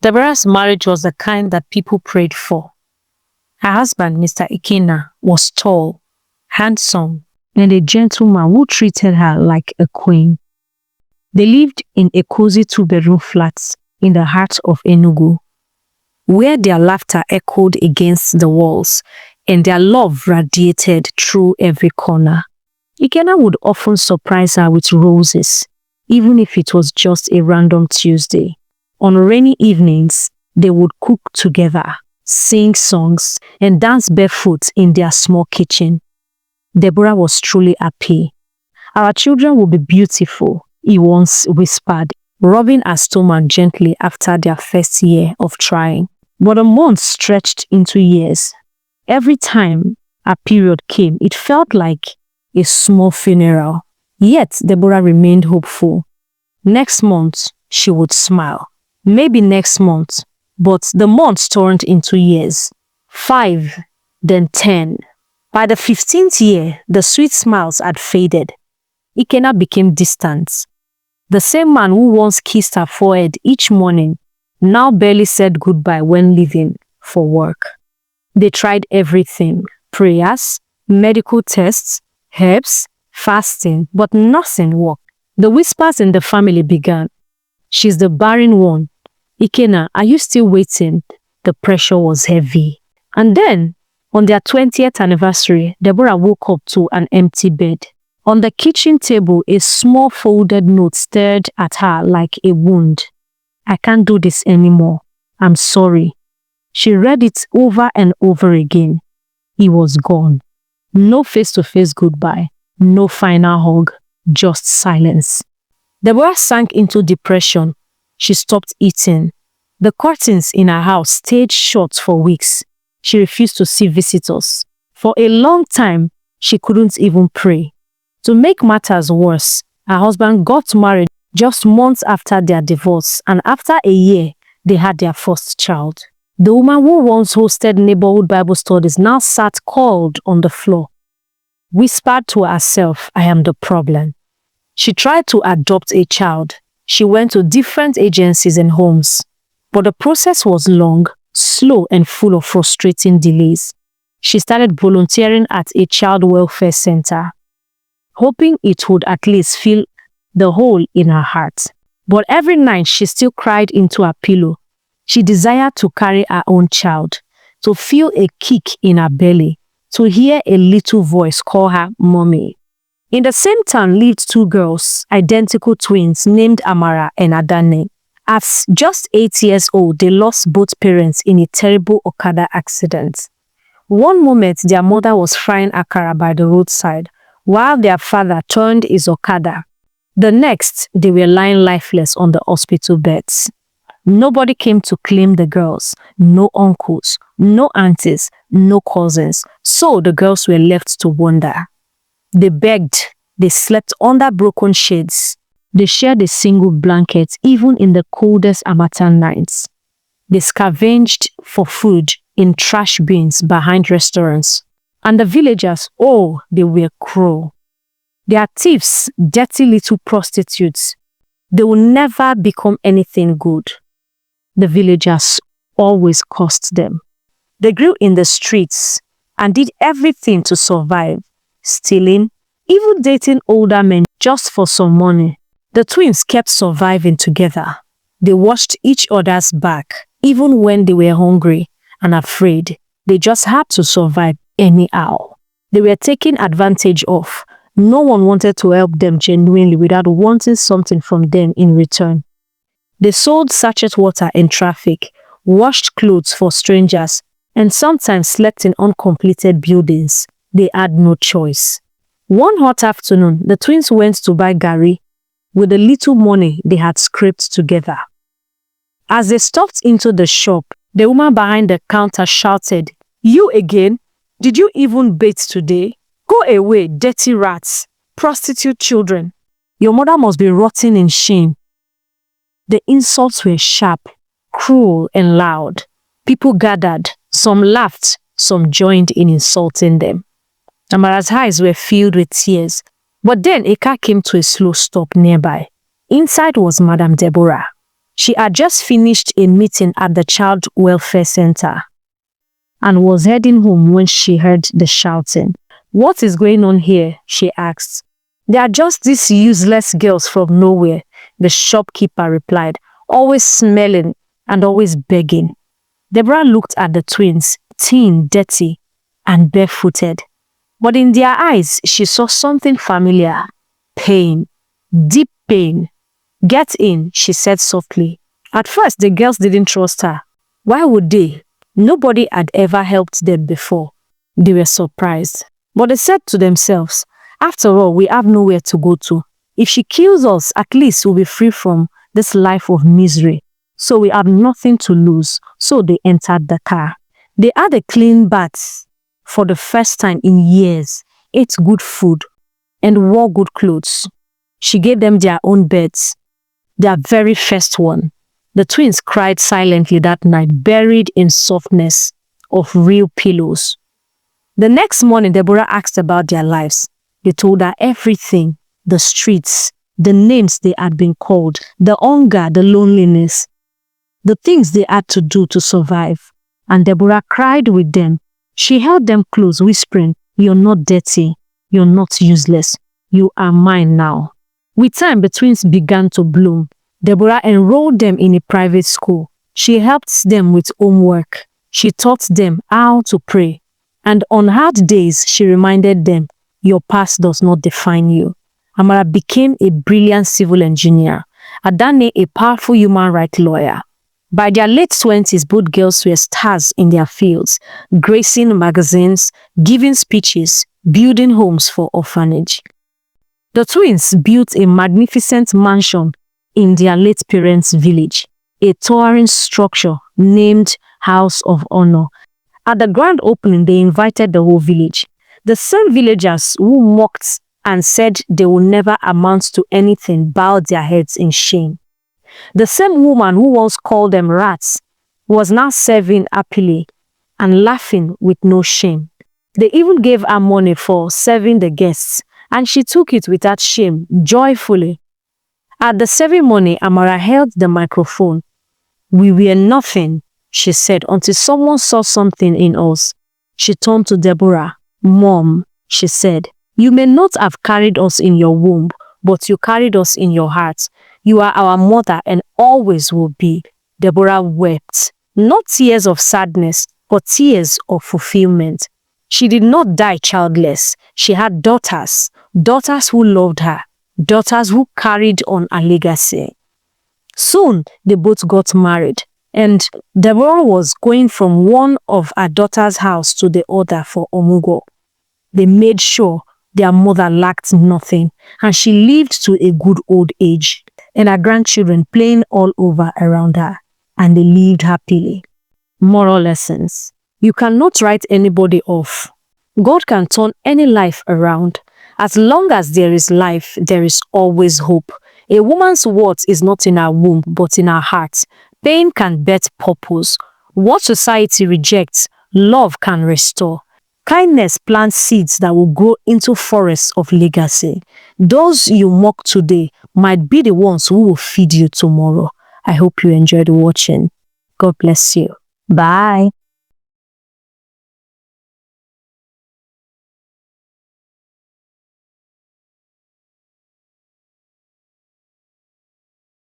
Deborah's marriage was the kind that people prayed for. Her husband, Mr. Ikenna, was tall, handsome, and a gentleman who treated her like a queen. They lived in a cozy 2-bedroom flat in the heart of Enugu, where their laughter echoed against the walls and their love radiated through every corner. Ikenna would often surprise her with roses, even if it was just a random Tuesday. On rainy evenings, they would cook together, sing songs, and dance barefoot in their small kitchen. Deborah was truly happy. Our children will be beautiful, he once whispered, rubbing her stomach gently after their first year of trying. But the months stretched into years. Every time a period came, it felt like a small funeral. Yet Deborah remained hopeful. Next month, she would smile. Maybe next month, but the months turned into years. 5, then 10. By the 15th year, the sweet smiles had faded. Ikenna became distant. The same man who once kissed her forehead each morning now barely said goodbye when leaving for work. They tried everything: prayers, medical tests, herbs, fasting, but nothing worked. The whispers in the family began. She's the barren one. Ikenna, are you still waiting? The pressure was heavy. And then, on their 20th anniversary, Deborah woke up to an empty bed. On the kitchen table, a small folded note stared at her like a wound. I can't do this anymore. I'm sorry. She read it over and over again. He was gone. No face-to-face goodbye. No final hug. Just silence. Deborah sank into depression. She stopped eating. The curtains in her house stayed shut for weeks. She refused to see visitors. For a long time, she couldn't even pray. To make matters worse, her husband got married just months after their divorce, and after a year, they had their first child. The woman who once hosted neighborhood Bible studies now sat cold on the floor, whispered to herself, I am the problem. She tried to adopt a child. She went to different agencies and homes, but the process was long, slow, and full of frustrating delays. She started volunteering at a child welfare center, hoping it would at least fill the hole in her heart. But every night she still cried into her pillow. She desired to carry her own child, to feel a kick in her belly, to hear a little voice call her mommy. In the same town lived 2 girls, identical twins named Amara and Adanne. At just 8 years old, they lost both parents in a terrible Okada accident. One moment, their mother was frying akara by the roadside, while their father turned his Okada. The next, they were lying lifeless on the hospital beds. Nobody came to claim the girls. No uncles, no aunties, no cousins. So the girls were left to wonder. They begged. They slept under broken shades. They shared a single blanket even in the coldest harmattan nights. They scavenged for food in trash bins behind restaurants. And the villagers, oh, they were cruel. They are thieves, dirty little prostitutes. They will never become anything good. The villagers always cursed them. They grew in the streets and did everything to survive, stealing, even dating older men just for some money. The twins kept surviving together. They watched each other's back, even when they were hungry and afraid. They just had to survive anyhow. They were taken advantage of. No one wanted to help them genuinely without wanting something from them in return. They sold sachet water in traffic, washed clothes for strangers, and sometimes slept in uncompleted buildings. They had no choice. One hot afternoon, the twins went to buy garri with the little money they had scraped together. As they stepped into the shop, the woman behind the counter shouted, "You again? Did you even bathe today? Go away, dirty rats, prostitute children. Your mother must be rotting in shame." The insults were sharp, cruel, and loud. People gathered. Some laughed, some joined in insulting them. Amara's eyes were filled with tears. But then a car came to a slow stop nearby. Inside was Madam Deborah. She had just finished a meeting at the Child Welfare Center and was heading home when she heard the shouting. "What is going on here?" she asked. "They are just these useless girls from nowhere," the shopkeeper replied, "always smelling and always begging." Deborah looked at the twins, thin, dirty, and barefooted. But in their eyes, she saw something familiar. Pain. Deep pain. "Get in," she said softly. At first, the girls didn't trust her. Why would they? Nobody had ever helped them before. They were surprised. But they said to themselves, "After all, we have nowhere to go to. If she kills us, at least we'll be free from this life of misery. So we have nothing to lose." So they entered the car. They had a clean bath for the first time in years, ate good food, and wore good clothes. She gave them their own beds, their very first one. The twins cried silently that night, buried in softness of real pillows. The next morning, Deborah asked about their lives. They told her everything: the streets, the names they had been called, the hunger, the loneliness, the things they had to do to survive. And Deborah cried with them. She held them close, whispering, "You're not dirty. You're not useless. You are mine now." With time, the twins began to bloom. Deborah enrolled them in a private school. She helped them with homework. She taught them how to pray. And on hard days, she reminded them, "Your past does not define you." Amara became a brilliant civil engineer. Adanne, a powerful human rights lawyer. By their late 20s, both girls were stars in their fields, gracing magazines, giving speeches, building homes for orphanage. The twins built a magnificent mansion in their late parents' village, a towering structure named House of Honor. At the grand opening, they invited the whole village. The same villagers who mocked and said they will never amount to anything bowed their heads in shame. The same woman who once called them rats was now serving happily and laughing with no shame. They even gave her money for serving the guests, and she took it without shame, joyfully. At the ceremony, Amara held the microphone. "We were nothing," she said, "until someone saw something in us." She turned to Deborah. "Mom," she said, "you may not have carried us in your womb, but you carried us in your heart. You are our mother and always will be." Deborah wept, not tears of sadness, but tears of fulfillment. She did not die childless. She had daughters, daughters who loved her, daughters who carried on her legacy. Soon, they both got married, and Deborah was going from one of her daughter's house to the other for Omugo. They made sure their mother lacked nothing, and she lived to a good old age, and her grandchildren playing all over around her, and they lived happily. Moral lessons. You cannot write anybody off. God can turn any life around. As long as there is life, there is always hope. A woman's worth is not in her womb, but in her heart. Pain can birth purpose. What society rejects, love can restore. Kindness plants seeds that will grow into forests of legacy. Those you mock today might be the ones who will feed you tomorrow. I hope you enjoyed watching. God bless you. Bye.